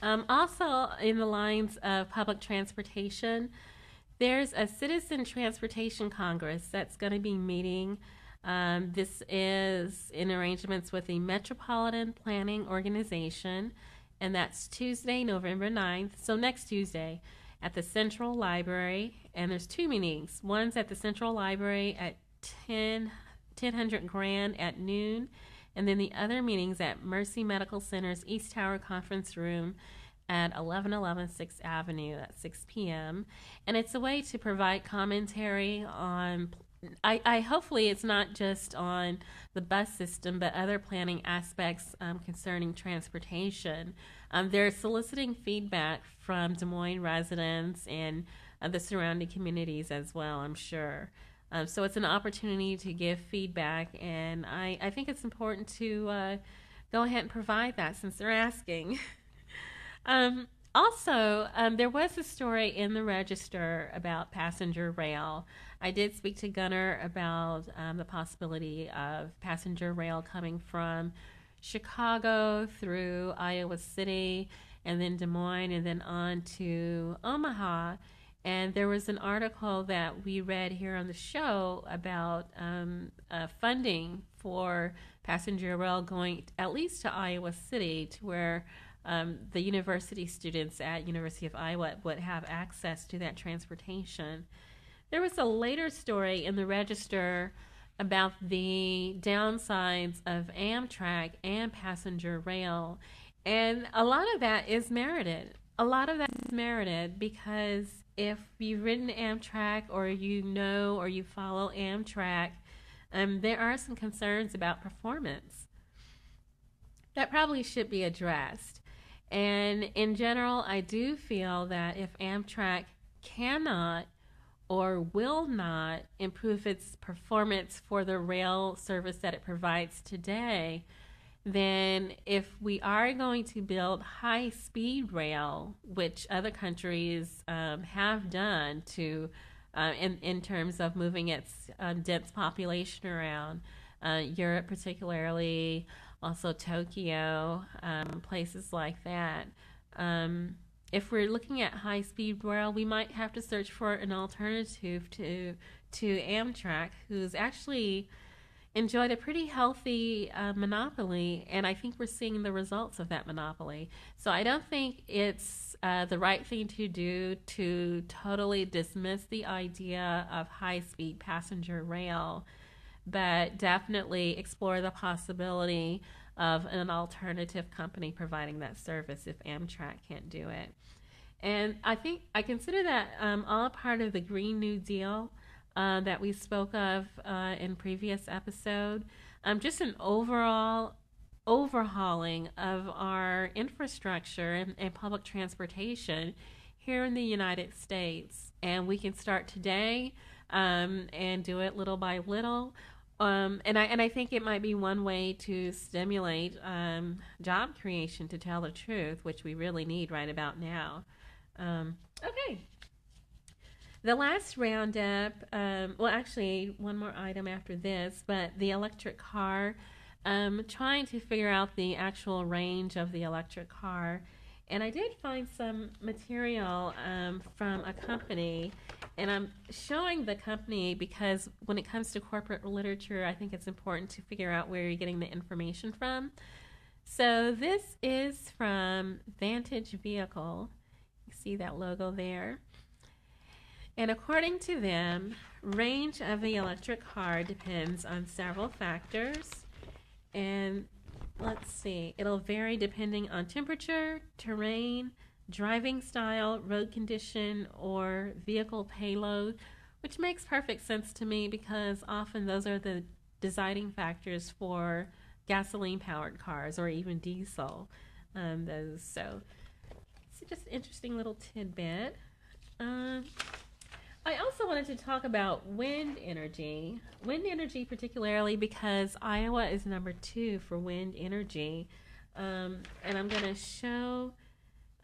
Also, in the lines of public transportation, there's a Citizen Transportation Congress that's going to be meeting. This is in arrangements with the Metropolitan Planning Organization, and that's Tuesday, November 9th. So next Tuesday at the Central Library. And there's two meetings. One's at the Central Library at 1000 Grand at noon. And then the other meetings at Mercy Medical Center's East Tower Conference Room at 1111 6th Avenue at 6 p.m. And it's a way to provide commentary on, I hopefully it's not just on the bus system, but other planning aspects concerning transportation. They're soliciting feedback from Des Moines residents and the surrounding communities as well, I'm sure. So it's an opportunity to give feedback, and I think it's important to go ahead and provide that since they're asking. There was a story in the Register about passenger rail. I did speak to Gunnar about the possibility of passenger rail coming from Chicago through Iowa City and then Des Moines and then on to Omaha. And there was an article that we read here on the show about funding for passenger rail going at least to Iowa City, to where the university students at University of Iowa would have access to that transportation. There was a later story in the Register about the downsides of Amtrak and passenger rail, and a lot of that is merited. A lot of that is merited because if you've ridden Amtrak or you know or you follow Amtrak, there are some concerns about performance that probably should be addressed. And in general, I do feel that if Amtrak cannot or will not improve its performance for the rail service that it provides today, then if we are going to build high-speed rail, which other countries have done to, in terms of moving its dense population around, Europe particularly, also Tokyo, places like that. If we're looking at high-speed rail, we might have to search for an alternative to Amtrak, who's actually enjoyed a pretty healthy monopoly, and I think we're seeing the results of that monopoly. So I don't think it's the right thing to do to totally dismiss the idea of high-speed passenger rail, but definitely explore the possibility of an alternative company providing that service if Amtrak can't do it. And I think I consider that all part of the Green New Deal that we spoke of in previous episode. Just an overall overhauling of our infrastructure and public transportation here in the United States. And we can start today and do it little by little. And I think it might be one way to stimulate job creation, to tell the truth, which we really need right about now. Okay. The last roundup, well, actually, one more item after this, but the electric car, trying to figure out the actual range of the electric car. And I did find some material from a company, and I'm showing the company because when it comes to corporate literature, I think it's important to figure out where you're getting the information from. So this is from Vantage Vehicle. You see that logo there? And according to them, range of the electric car depends on several factors. And let's see, it'll vary depending on temperature, terrain, driving style, road condition, or vehicle payload, which makes perfect sense to me because often those are the deciding factors for gasoline-powered cars or even diesel. So it's just an interesting little tidbit. I also wanted to talk about wind energy particularly because Iowa is number 2 for wind energy. And I'm going to show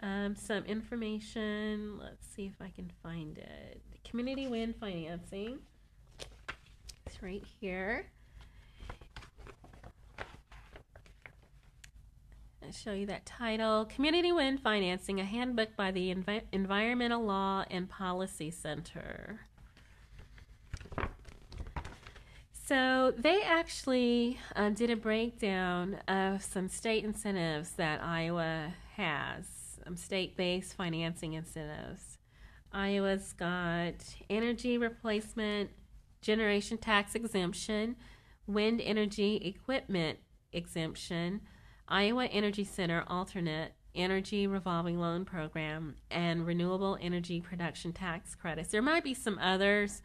some information. Let's see if I can find it. Community wind financing. It's right here. I'll show you that title, Community Wind Financing, a handbook by the Environmental Law and Policy Center. So they actually did a breakdown of some state incentives that Iowa has, state-based financing incentives. Iowa's got energy replacement, generation tax exemption, wind energy equipment exemption, Iowa Energy Center alternate, energy revolving loan program, and renewable energy production tax credits. There might be some others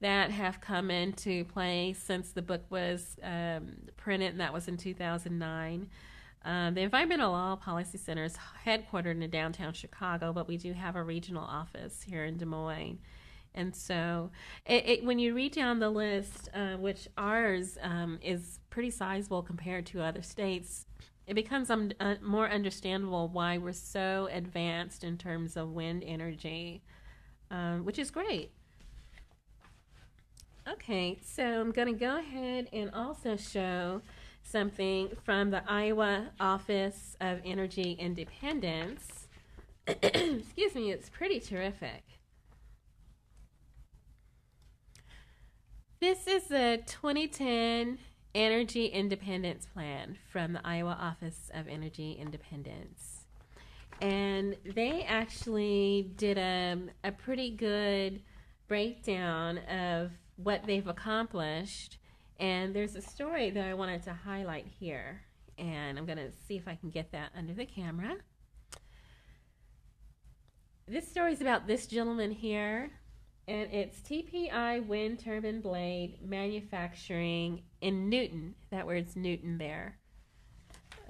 that have come into play since the book was printed, and that was in 2009. The Environmental Law Policy Center is headquartered in downtown Chicago, but we do have a regional office here in Des Moines. And so when you read down the list, which ours is pretty sizable compared to other states, it becomes more understandable why we're so advanced in terms of wind energy, which is great. Okay, so I'm going to go ahead and also show something from the Iowa Office of Energy Independence. Excuse me, it's pretty terrific. This is the 2010 Energy Independence Plan from the Iowa Office of Energy Independence. And they actually did a pretty good breakdown of what they've accomplished. And there's a story that I wanted to highlight here. And I'm going to see if I can get that under the camera. This story is about this gentleman here. And it's TPI wind turbine blade manufacturing in Newton. That word's Newton there.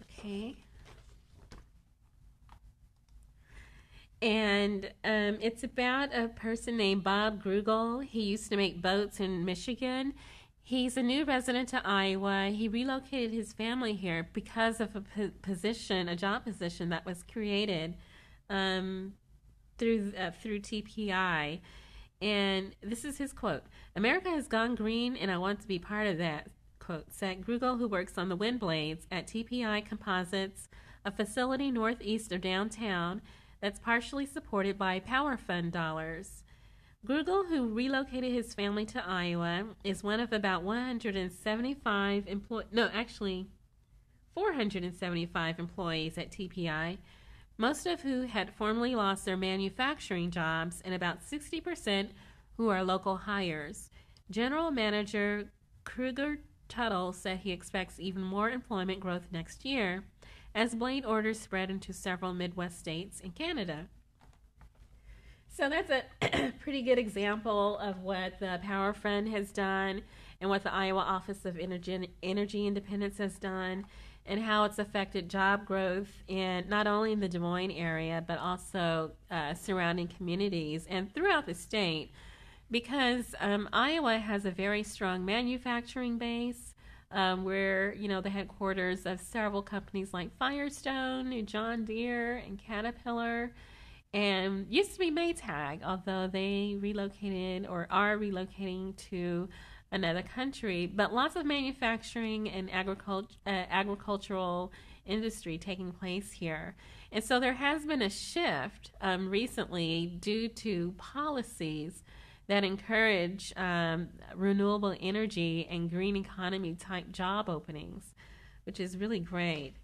Okay. And it's about a person named Bob Grugel. He used to make boats in Michigan. He's a new resident to Iowa. He relocated his family here because of a job position that was created through TPI. And this is his quote: "America has gone green, and I want to be part of that," quote, said Grugel, who works on the wind blades at TPI Composites, a facility northeast of downtown that's partially supported by Power Fund dollars. Grugel, who relocated his family to Iowa, is one of about 475 employees at TPI, most of who had formerly lost their manufacturing jobs, and about 60% who are local hires. General Manager Kruger Tuttle said he expects even more employment growth next year as blade orders spread into several Midwest states and Canada. So that's a pretty good example of what the Power Fund has done and what the Iowa Office of Energy Independence has done, and how it's affected job growth in not only in the Des Moines area, but also surrounding communities and throughout the state, because Iowa has a very strong manufacturing base. We're, the headquarters of several companies like Firestone, John Deere, and Caterpillar, and used to be Maytag, although they relocated or are relocating to another country. But lots of manufacturing and agricultural industry taking place here. And so there has been a shift recently due to policies that encourage renewable energy and green economy type job openings, which is really great.